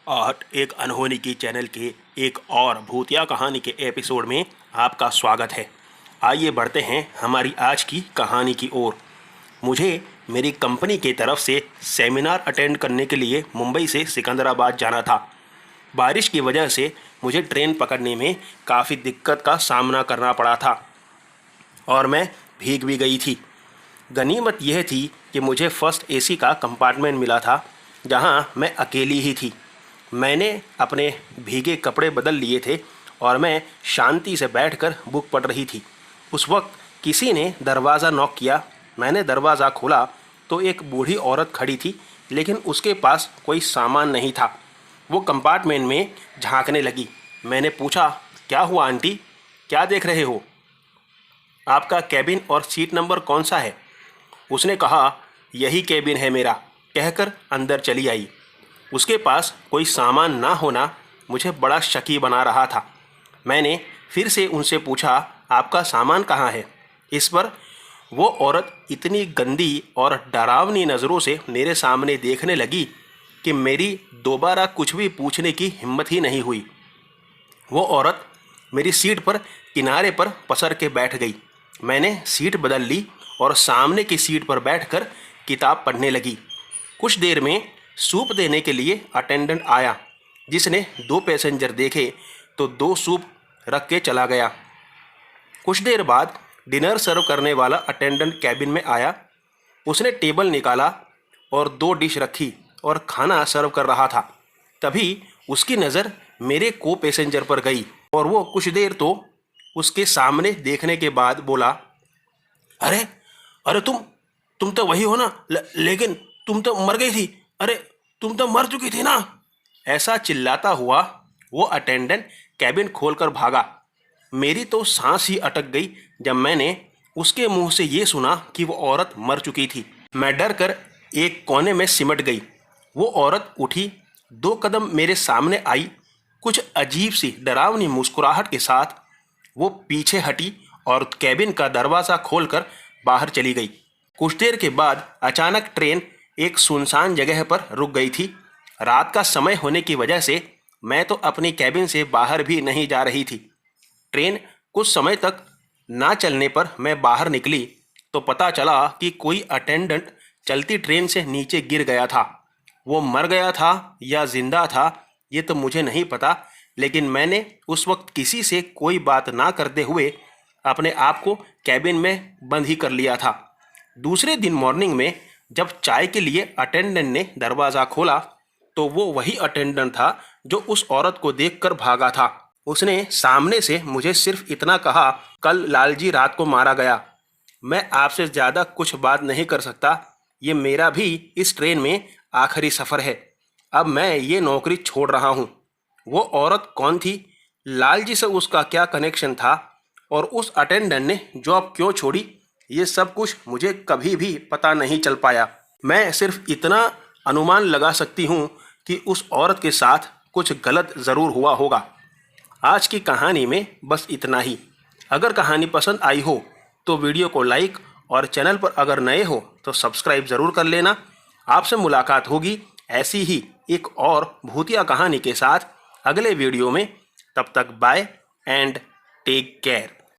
और एक अनहोनी की चैनल के एक और भूतिया कहानी के एपिसोड में आपका स्वागत है। आइए बढ़ते हैं हमारी आज की कहानी की ओर। मुझे मेरी कंपनी की तरफ से सेमिनार अटेंड करने के लिए मुंबई से सिकंदराबाद जाना था। बारिश की वजह से मुझे ट्रेन पकड़ने में काफ़ी दिक्कत का सामना करना पड़ा था और मैं भीग भी गई थी। गनीमत यह थी कि मुझे फर्स्ट एसी का कंपार्टमेंट मिला था जहां मैं अकेली ही थी। मैंने अपने भीगे कपड़े बदल लिए थे और मैं शांति से बैठकर बुक पढ़ रही थी। उस वक्त किसी ने दरवाज़ा नॉक किया। मैंने दरवाज़ा खोला तो एक बूढ़ी औरत खड़ी थी, लेकिन उसके पास कोई सामान नहीं था। वो कंपार्टमेंट में झांकने लगी। मैंने पूछा, क्या हुआ आंटी, क्या देख रहे हो? आपका कैबिन और सीट नंबर कौन सा है? उसने कहा, यही कैबिन है मेरा, कहकर अंदर चली आई। उसके पास कोई सामान ना होना मुझे बड़ा शकी बना रहा था। मैंने फिर से उनसे पूछा, आपका सामान कहाँ है? इस पर वो औरत इतनी गंदी और डरावनी नज़रों से मेरे सामने देखने लगी कि मेरी दोबारा कुछ भी पूछने की हिम्मत ही नहीं हुई। वो औरत मेरी सीट पर किनारे पर पसर के बैठ गई। मैंने सीट बदल ली और सामने की सीट पर बैठकर किताब पढ़ने लगी। कुछ देर में सूप देने के लिए अटेंडेंट आया, जिसने 2 पैसेंजर देखे तो 2 सूप रख के चला गया। कुछ देर बाद डिनर सर्व करने वाला अटेंडेंट कैबिन में आया। उसने टेबल निकाला और 2 डिश रखी और खाना सर्व कर रहा था। तभी उसकी नज़र मेरे को पैसेंजर पर गई और वो कुछ देर तो उसके सामने देखने के बाद बोला, अरे अरे तुम तो वही हो ना, लेकिन तुम तो मर गई थी। अरे तुम तो मर चुकी थी ना। ऐसा चिल्लाता हुआ वो अटेंडेंट कैबिन खोलकर भागा। मेरी तो सांस ही अटक गई जब मैंने उसके मुंह से ये सुना कि वो औरत मर चुकी थी। मैं डर कर एक कोने में सिमट गई। वो औरत उठी, 2 कदम मेरे सामने आई। कुछ अजीब सी डरावनी मुस्कुराहट के साथ वो पीछे हटी और कैबिन का दरवाज़ा खोलकर बाहर चली गई। कुछ देर के बाद अचानक ट्रेन एक सुनसान जगह पर रुक गई थी। रात का समय होने की वजह से मैं तो अपनी कैबिन से बाहर भी नहीं जा रही थी। ट्रेन कुछ समय तक ना चलने पर मैं बाहर निकली तो पता चला कि कोई अटेंडेंट चलती ट्रेन से नीचे गिर गया था। वो मर गया था या जिंदा था ये तो मुझे नहीं पता, लेकिन मैंने उस वक्त किसी से कोई बात ना करते हुए अपने आप को कैबिन में बंद ही कर लिया था। दूसरे दिन मॉर्निंग में जब चाय के लिए अटेंडेंट ने दरवाज़ा खोला तो वो वही अटेंडेंट था जो उस औरत को देखकर भागा था। उसने सामने से मुझे सिर्फ इतना कहा, कल लालजी रात को मारा गया। मैं आपसे ज़्यादा कुछ बात नहीं कर सकता। ये मेरा भी इस ट्रेन में आखिरी सफ़र है। अब मैं ये नौकरी छोड़ रहा हूँ। वो औरत कौन थी, लालजी से उसका क्या कनेक्शन था और उस अटेंडेंट ने जॉब क्यों छोड़ी, ये सब कुछ मुझे कभी भी पता नहीं चल पाया। मैं सिर्फ इतना अनुमान लगा सकती हूँ कि उस औरत के साथ कुछ गलत ज़रूर हुआ होगा। आज की कहानी में बस इतना ही। अगर कहानी पसंद आई हो तो वीडियो को लाइक और चैनल पर अगर नए हो तो सब्सक्राइब ज़रूर कर लेना। आपसे मुलाकात होगी ऐसी ही एक और भूतिया कहानी के साथ अगले वीडियो में। तब तक बाय एंड टेक केयर।